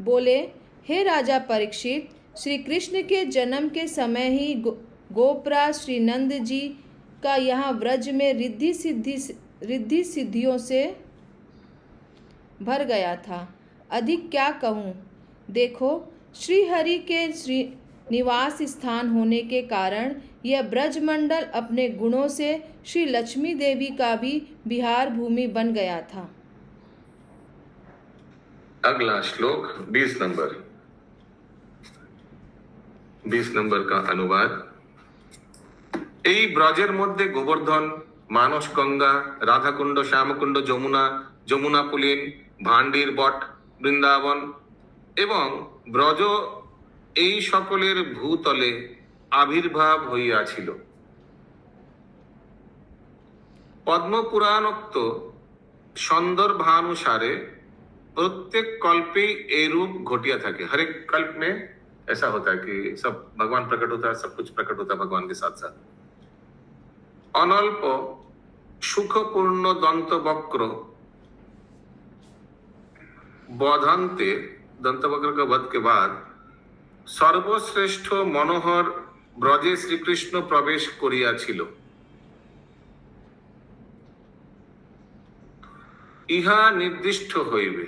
बोले, हे राजा परीक्षित, श्री कृष्ण के जन्म के समय ही गोपराज श्री नंद जी का यहाँ व्रज में रिद्धि सिद्धियों से भर गया था। अधिक क्या कहूँ? देखो, श्री हरि के श्री निवास स्थान होने के कारण यह ब्रजमंडल अपने गुणों से श्री लक्ष्मी देवी का भी बिहार भूमि बन गया था। अगला श्लोक 20 नंबर का अनुवाद। এই ব্রজের মধ্যে গোবর্ধন, মানস গঙ্গা, রাধাকুণ্ড, শ্যামকুণ্ড, যমুনা পুলিন, ভান্ডির বট, বৃন্দাবন এবং ব্রজ এই সকলের ভূতলে আবির্ভাব হইয়াছিল। পদ্মপুরাণোক্ত সন্দর্ভাनुसारे प्रत्येक कल्पे এই रूप घटिया থাকে। हर एक कल्प में ऐसा होता है कि सब भगवान प्रकट होता है, सब कुछ प्रकट होता है भगवान के साथ साथ। अनल्प सुखपूर्ण दंतवक्र बधान्ते, दंतवक्र का वध के बाद सर्वश्रेष्ठ मनोहर ब्रजे श्रीकृष्ण प्रवेश करियाছিল। ইহা নির্দিষ্ট হইবে।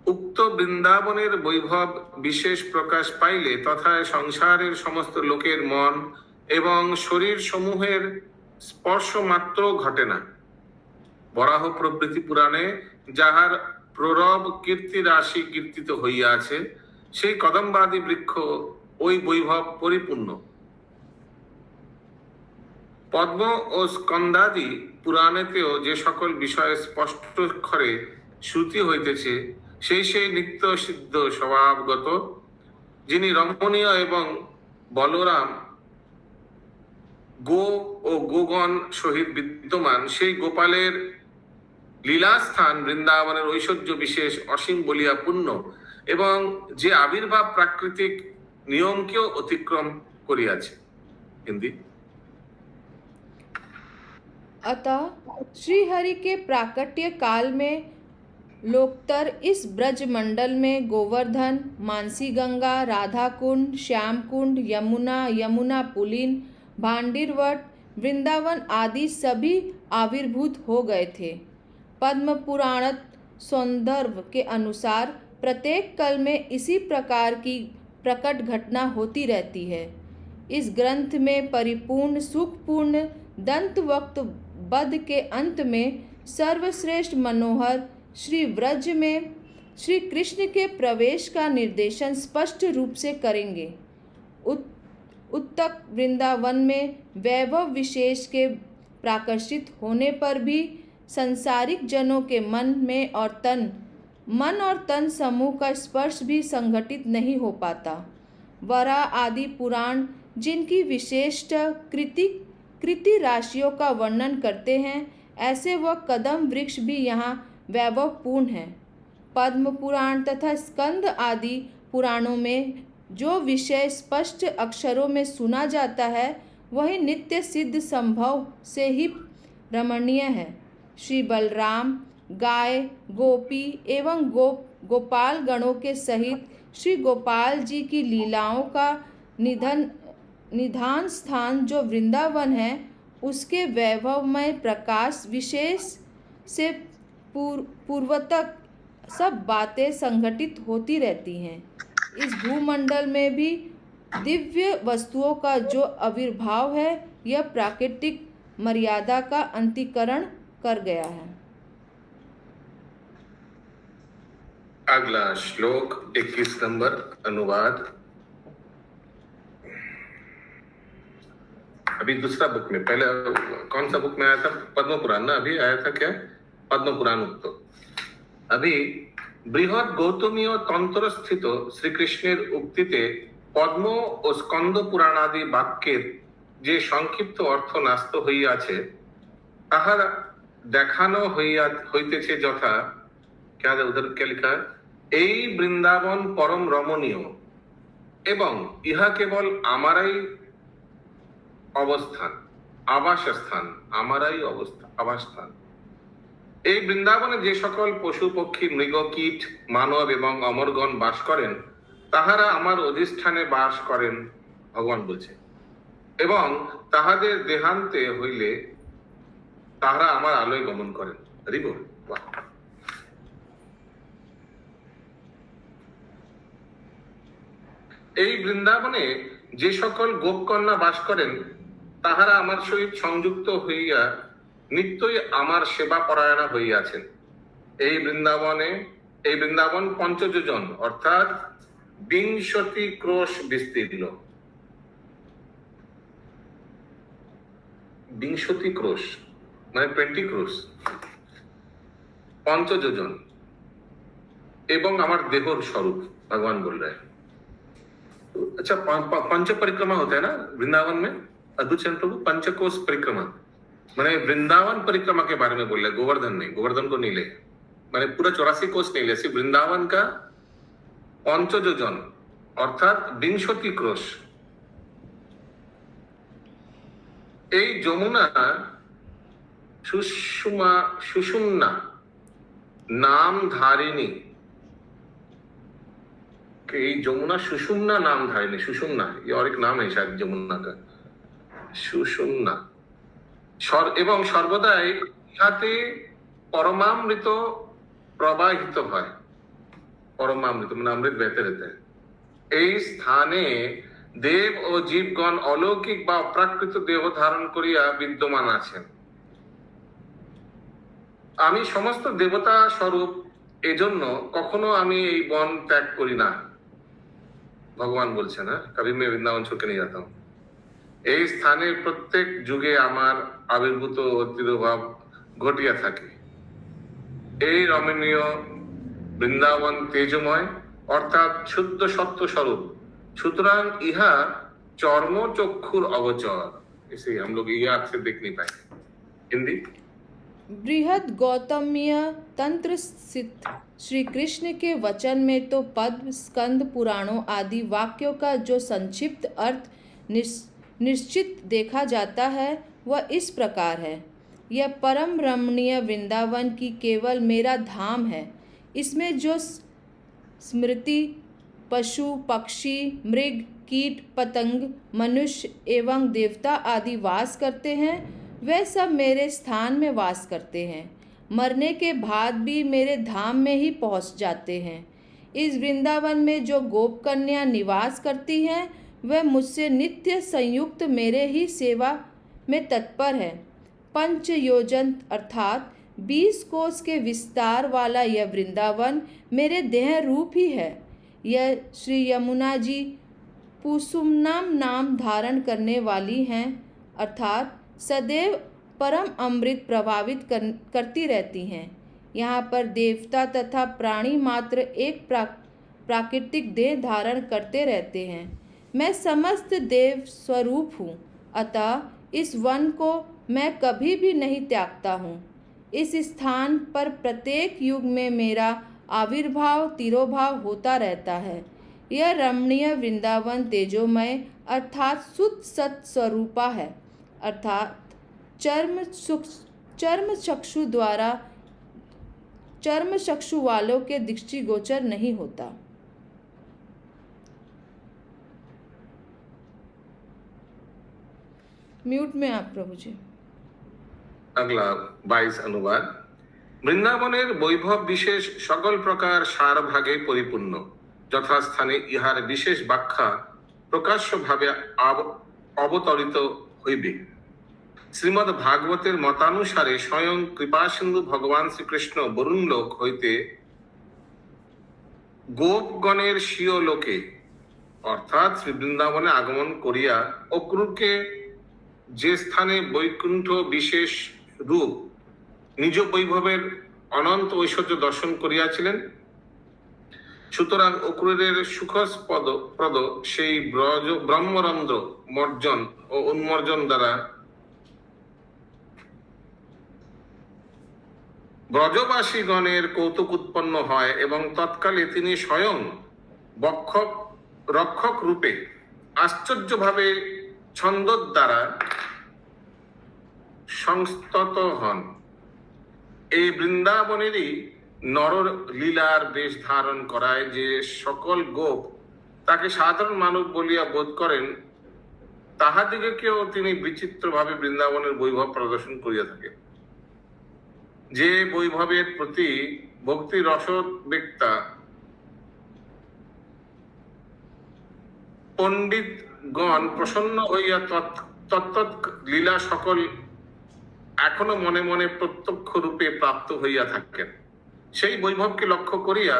উক্ত বৃন্দাবনের বৈভব বিশেষ প্রকাশ পাইলে তথা সংসারের সমস্ত লোকের মন এবং শরীর সমূহের স্পর্শ মাত্র ঘটে না। বরাহ প্রভৃতি পুরাণে যাহার প্ররব কীর্তি রাশি কীর্তিত হইয়াছে, সেই কদম্বাদি বৃক্ষ ওই বৈভব পরিপূর্ণ। পদ্ম ও স্কন্দাদি পুরাণেতেও যে সকল বিষয় স্পষ্ট অক্ষরে শ্রুতি হইতেছে, সেই নিত্য সিদ্ধ স্বভাবগত যিনি রমণীয় এবং বলরাম গো ও গোগণ সহিত বিদ্যমান, সেই গোপালের লীলাস্থান বৃন্দাবনের ঐশ্বর্য বিশেষ অসীম বলিয়া পূর্ণ, এবং যে আবির্ভাব প্রাকৃতিক নিয়মকেও অতিক্রম করিয়াছে। हिंदी। अतः श्री हरि के प्राकट्य काल में लोकतर इस ब्रज मंडल में गोवर्धन, मानसी गंगा, राधा कुंड, श्याम कुंड, यमुना, यमुना पुलिन, भांडीरवट, वृंदावन आदि सभी आविर्भूत हो गए थे। पद्म पुराण सौंदर्य के अनुसार प्रत्येक कल में इसी प्रकार की प्रकट घटना होती रहती है। इस ग्रंथ में परिपूर्ण सुखपूर्ण दंत वक्त बद के अंत में सर्वश्रेष्ठ मनोहर श्री व्रज में श्री कृष्ण के प्रवेश का निर्देशन स्पष्ट रूप से करेंगे। उत्तक वृंदावन में वैभव विशेष के प्राकर्षित होने पर भी संसारिक जनों के मन और तन समूह का स्पर्श भी संगठित नहीं हो पाता। वरा आदि पुराण जिनकी विशिष्ट कृति राशियों का वर्णन करते हैं, ऐसे वह कदम वृक्ष भी यहाँ वैभवपूर्ण है। पद्म पुराण तथा स्कंद आदि पुराणों में जो विषय स्पष्ट अक्षरों में सुना जाता है, वही नित्य सिद्ध संभव से ही रमणीय है। श्री बलराम, गाय, गोपी एवं गोपाल गणों के सहित श्री गोपाल जी की लीलाओं का निधान स्थान जो वृंदावन है, उसके वैभवमय प्रकाश विशेष से पूर्वतक सब बातें संगठित होती रहती हैं। इस भूमंडल में भी दिव्य वस्तुओं का जो आविर्भाव है, यह प्राकृतिक मर्यादा का अंतिकरण कर गया है। अगला श्लोक 21 नंबर अनुवाद। अभी दूसरा बुक में, पहले कौन सा बुक में आया था? पद्म पुराण ना, अभी आया था क्या? पद्म पुराण उक्तो। अभी बृहद गौतमीय तंत्र स्थित श्री कृष्णेर उक्तिते पद्म ও স্কন্দ পুরাণ আদি বাক্যের যে সংক্ষিপ্ত অর্থ ন্যস্ত হইয়াছে, তাহার দেখানো হইতেছে যথা, क्या उधर क्या लिखा है? এই বৃন্দাবন পরম রমণীয় এবং ইহা কেবল আমারাই অবস্থান, আবাসস্থান, আমারাই আবাসস্থান। এই বৃন্দাবনে যে সকল পশু পক্ষী মৃগ কীট মানব এবং অমরগণ বাস করেন, তাহারা আমার অধিষ্ঠানে বাস করেন, ভগবান বলছে, এবং তাহাদের দেহান্তে হইলে তাহারা আমার আলোয় গমন করেন। হরি বল। এই বৃন্দাবনে যে সকল গোপকন্যা বাস করেন, তাহারা আমার সহিত সংযুক্ত হইয়া নিত্যই আমার সেবা পরায়ণা হইয়াছেন। এই বৃন্দাবন পঞ্চযোজন অর্থাৎ 20 ক্রোশ বিস্তীর্ণ। 20 ক্রোশ মানে 20 ক্রোশ, পঞ্চযোজন এবং আমার देहोर स्वरूप, भगवान बोल रहे हैं। अच्छा, पंच परिक्रमा होता है ना वृंदावन में, अद्भुत चंद्र प्रभु पंचकोश परिक्रमा, मैंने वृंदावन परिक्रमा के बारे में बोल रहे, गोवर्धन नहीं, गोवर्धन को नहीं ले, मैंने पूरा 84 कोष नहीं ले, सिर्फ वृंदावन का पंचयोजन अर्थात 20 क्रोश। এই যমুনা সুষুম্না नाम धारिणी, যমুনা সুষুম্না नाम धारिणी, सुषुम्ना ये और एक नाम है शायद যমুনা का, সুষুম্না। এবং সর্বদাই ইহাতে পরমামৃত প্রবাহিত হয়, পরমামৃত মানে অমৃত বহতে रहता है। এই স্থানে দেব ও জীবগণ অলৌকিক বা অপ্রাকৃত দেহ ধারণ করিয়া বিদ্যমান আছেন। আমি সমস্ত দেবতা স্বরূপ, এজন্য কখনো আমি এই বন ত্যাগ করি না, ভগবান বলছেন। কবি मैं वृंदावन छोड़ के नहीं जाता हूं। এই স্থানে প্রত্যেক যুগে আমার আবির্ভূত তিরোভাব ঘটিয়া থাকে। এই রমণীয় বৃন্দাবন তেজময় অর্থাৎ শুদ্ধ সত্য স্বরূপ সুতরাং ইহা চর্ম চক্ষুর অগোচর। इसे हम लोग ये आँख से देख नहीं पाएंगे। हिंदी बृहद गौतमीय तंत्र स्थित श्री कृष्ण के वचन में तो पद्म स्कंद पुराणों आदि वाक्यों का जो संक्षिप्त अर्थ निश्चित देखा जाता है वह इस प्रकार है। यह परम रमणीय वृंदावन की केवल मेरा धाम है। इसमें जो स्मृति पशु पक्षी मृग कीट पतंग मनुष्य एवं देवता आदि वास करते हैं वे सब मेरे स्थान में वास करते हैं। मरने के बाद भी मेरे धाम में ही पहुंच जाते हैं। इस वृंदावन में जो गोप कन्या निवास करती हैं वह मुझसे नित्य संयुक्त मेरे ही सेवा में तत्पर है। 5 योजन अर्थात 20 कोस के विस्तार वाला यह वृंदावन मेरे देह रूप ही है। यह श्री यमुना जी पुसुमनाम नाम धारण करने वाली हैं अर्थात सदैव परम अमृत प्रभावित करती रहती हैं। यहाँ पर देवता तथा प्राणी मात्र एक प्राकृतिक देह धारण करते रहते हैं। मैं समस्त देव स्वरूप हूँ, अतः इस वन को मैं कभी भी नहीं त्यागता हूँ। इस स्थान पर प्रत्येक युग में मेरा आविर्भाव तिरोभाव होता रहता है। यह रमणीय वृंदावन तेजोमय अर्थात शुद्ध सत स्वरूपा है अर्थात चर्म चक्षु वालों के दृष्टिगोचर नहीं होता। म्यूट में आप प्रभु जी। अगला 22 अनुवाद। বৃন্দাবনের বৈভব বিশেষ সকল প্রকার সার ভাগে পরিপূর্ণ, যথাস্থানে ইহার বিশেষ ব্যাখ্যা প্রকাশ্যভাবে অবতরিত হইবে। শ্রীমদ্ ভাগবতের মতানুসারে স্বয়ং কৃপাসিন্ধু ভগবান শ্রীকৃষ্ণ বরুণ লোক হইতে গোপগণের স্বীয় লোকে অর্থাৎ শ্রী বৃন্দাবনে আগমন করিয়া অক্রূরকে যে স্থানে বৈকুণ্ঠ বিশেষ রূপ নিজ বৈভবের অনন্ত ঐশ্বর্য দর্শন করিয়াছিলেন, সুতরাং অক্রূরের সুখপ্রদ সেই ব্রহ্মরন্ধ্র মর্জন ও উন্মর্জন দ্বারা ব্রজবাসীগণের কৌতুক উৎপন্ন হয় এবং তৎকালে তিনি স্বয়ং রক্ষক রূপে আশ্চর্যভাবে ছন্দ দ্বারা সংস্তত হন। এই বৃন্দাবনেরই নর লীলার বেশ ধারণ করায় যে সকল গোপ তাকে সাধারণ মানব বলিয়া বোধ করেন, তাহাদিগকেও তিনি বিচিত্রভাবে বৃন্দাবনের বৈভব প্রদর্শন করিয়া থাকেন। যে বৈভবের প্রতি ভক্তি রসোদ্বেক্তা পণ্ডিতগণ প্রসন্ন হইয়া তত্তৎ লীলা সকল এখনো মনে মনে প্রত্যক্ষ রূপে প্রাপ্ত হইয়া থাকেন। সেই বৈভবকে লক্ষ্য করিয়া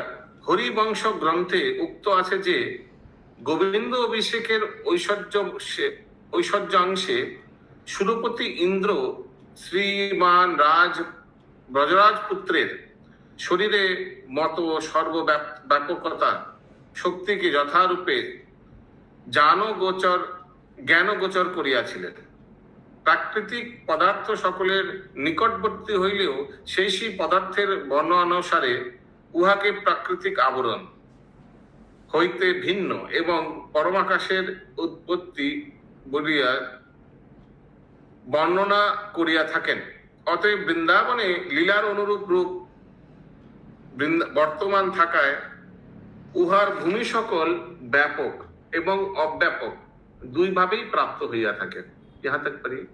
হরিবংশ গ্রন্থে উক্ত আছে যে গোবিন্দ অভিষেকের ঐশ্বর্যাংশে সুরপতি ইন্দ্র শ্রীমান ব্রজরাজ পুত্রের শরীরে মত সর্বব্যাপকতা শক্তিকে যথারূপে জ্ঞানগোচর করিয়াছিলেন। প্রাকৃতিক পদার্থ সকলের নিকটবর্তী হইলেও সেই পদার্থের বর্ণানুসারে উহাকে প্রাকৃতিক আবরণ হইতে ভিন্ন এবং পরমাকাশের উৎপত্তি বলিয়া বর্ণনা করিয়া থাকেন। অতএব বৃন্দাবনে লীলার অনুরূপ রূপ বর্তমান থাকায় উহার ভূমি সকল ব্যাপক এবং অব্যাপক দুইভাবেই প্রাপ্ত হইয়া থাকে। यहाँ तक पढ़िए।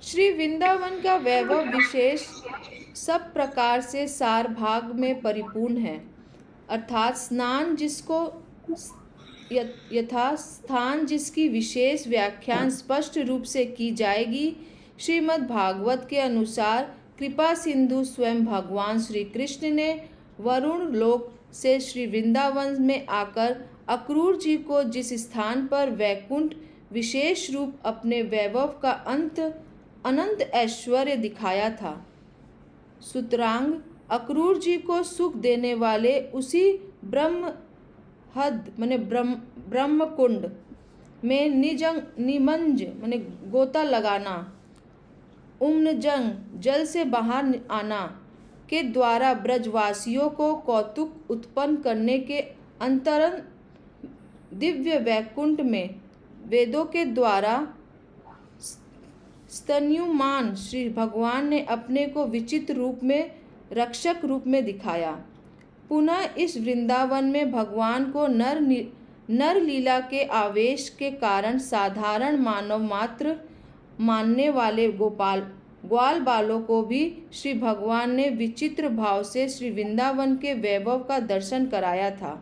श्री वृंदावन का वैभव विशेष सब प्रकार से सार भाग में परिपूर्ण है अर्थात यथास्थान जिसकी विशेष व्याख्यान स्पष्ट रूप से की जाएगी। श्रीमद् भागवत के अनुसार कृपा सिंधु स्वयं भगवान श्री कृष्ण ने वरुण लोक से श्री वृंदावन में आकर अक्रूर जी को जिस स्थान पर वैकुंठ विशेष रूप अपने वैभव का अनंत ऐश्वर्य दिखाया था, सुतरांग अक्रूर जी को सुख देने वाले उसी ब्रह्महद माने ब्रह्मकुंड में निमंज माने गोता लगाना, उम्नजंग जल से बाहर आना के द्वारा ब्रजवासियों को कौतुक उत्पन्न करने के अंतरन दिव्य वैकुंठ में वेदों के द्वारा स्तन्युमान श्री भगवान ने अपने को विचित्र रूप में रक्षक रूप में दिखाया। पुनः इस वृंदावन में भगवान को नर लीला के आवेश के कारण साधारण मानव मात्र मानने वाले ग्वाल बालों को भी श्री भगवान ने विचित्र भाव से श्री वृंदावन के वैभव का दर्शन कराया था।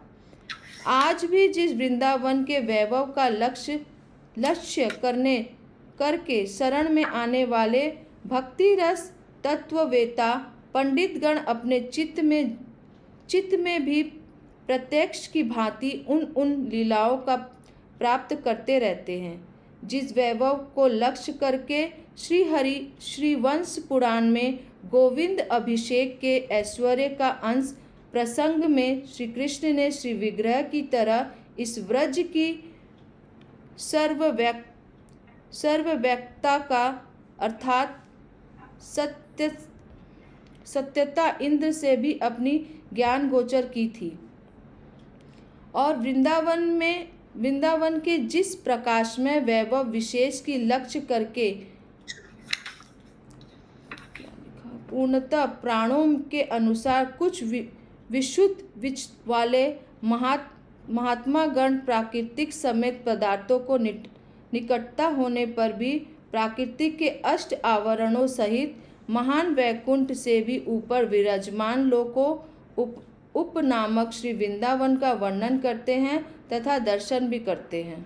आज भी जिस वृंदावन के वैभव का लक्ष्य करके शरण में आने वाले भक्ति रस तत्ववेता पंडितगण अपने चित्त में भी प्रत्यक्ष की भांति उन लीलाओं का प्राप्त करते रहते हैं, जिस वैभव को लक्ष्य करके श्री वंश पुराण में गोविंद अभिषेक के ऐश्वर्य का अंश प्रसंग में श्री कृष्ण ने श्री विग्रह की तरह इस व्रज की सर्वव्यापकता का अर्थात सत्यता इंद्र से भी अपनी ज्ञान गोचर की थी। और वृंदावन के जिस प्रकाशमय वैभव विशेष की लक्ष्य करके पूर्णतः प्राणों के अनुसार कुछ विशुद्ध वाले महात्मा गण प्राकृतिक समेत पदार्थों को निकटता होने पर भी प्राकृतिक के 8 आवरणों सहित महान वैकुंठ से भी ऊपर विराजमान लोकों उप नामक श्री वृंदावन का वर्णन करते हैं तथा दर्शन भी करते हैं।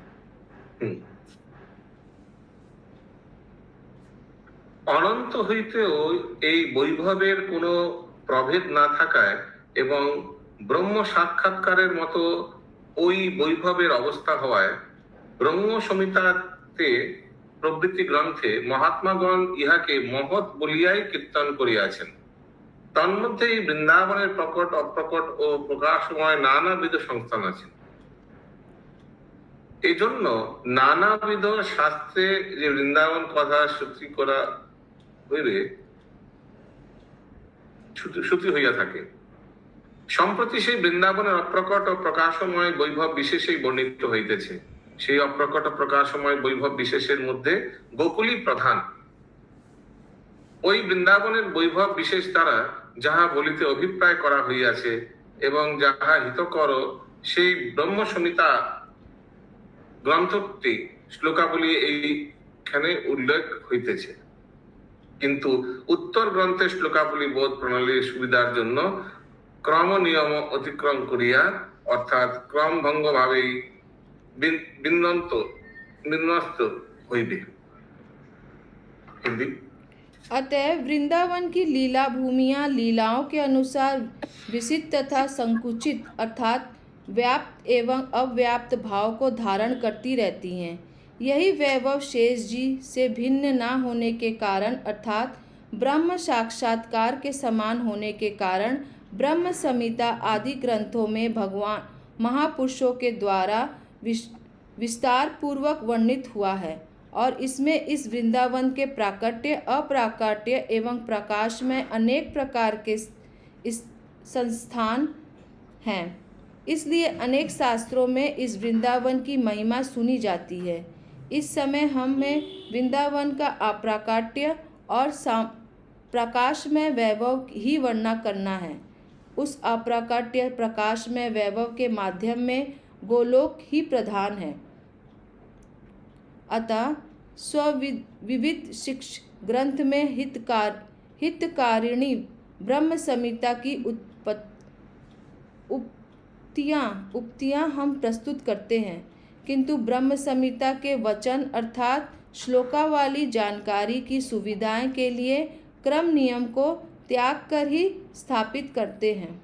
অনন্ত হইতেও এই বৈভবের কোনো প্রভেদ না থাকায় এবং ব্রহ্ম সাক্ষাৎকারের মতো ওই বৈভবের অবস্থা হওয়ায় ব্রহ্ম সংহিতাতে প্রভৃতি গ্রন্থে মহাত্মাগণ ইহাকে মহৎ বলিয়াই কীর্তন করিয়াছেন। তন্মধ্যে এই বৃন্দাবনের প্রকট অপ্রকট ও প্রকাশময় নানাবিধ সংস্থান আছে। এই জন্য নানাবিধ শাস্ত্রে যে বৃন্দাবন কথা শ্রুতি করা হইবে শ্রুতি হইয়া থাকে। সম্প্রতি সেই বৃন্দাবনের অপ্রকট ও প্রকাশময় বৈভব বিশেষেই বর্ণিত হইতেছে। সেই অপ্রকট ও প্রকাশময় বৈভব বিশেষের মধ্যে গোকুলই প্রধান। ওই বৃন্দাবনের বৈভব বিশেষ দ্বারা যাহা বলিতে অভিপ্রায় করা হইয়াছে এবং যাহা হিতকর সেই ব্রহ্ম সংহিতা গ্রন্থটি শ্লোকাবলী এইখানে উল্লেখ হইতেছে, কিন্তু উত্তর গ্রন্থের শ্লোকাবলী বোধ প্রণালীর সুবিধার জন্য ক্রম নিয়ম অতিক্রম করিয়া অর্থাৎ ক্রম ভঙ্গ ভাবেই বিন্যস্ত হইবে। हिंदी। अतः वृंदावन की लीला भूमियाँ लीलाओं के अनुसार विसित तथा संकुचित अर्थात व्याप्त एवं अव्याप्त भाव को धारण करती रहती हैं। यही वैभव शेष जी से भिन्न न होने के कारण अर्थात ब्रह्म साक्षात्कार के समान होने के कारण ब्रह्म संहिता आदि ग्रंथों में भगवान महापुरुषों के द्वारा विस्तार पूर्वक वर्णित हुआ है और इसमें इस वृंदावन के प्राकट्य अप्राकट्य एवं प्रकाश में अनेक प्रकार के संस्थान हैं। इसलिए अनेक शास्त्रों में इस वृंदावन की महिमा सुनी जाती है। इस समय हमें वृंदावन का अप्राकट्य और प्रकाश में वैभव ही वर्णना करना है। उस अप्राकट्य प्रकाश में वैभव के माध्यम में गोलोक ही प्रधान है। अतः स्वविविध शिक्ष ग्रंथ में हितकारिणी ब्रह्म संहिता की उक्तियाँ हम प्रस्तुत करते हैं, किंतु ब्रह्म संहिता के वचन अर्थात श्लोका वाली जानकारी की सुविधाएं के लिए क्रम नियम को त्याग कर ही स्थापित करते हैं।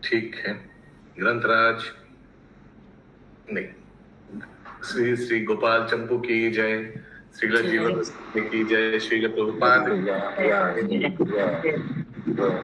ठीक है। ग्रंथराज नहीं, श्री श्री गोपाल चंपू की जय, श्रील जीवन की जय, श्रील प्रभुपाद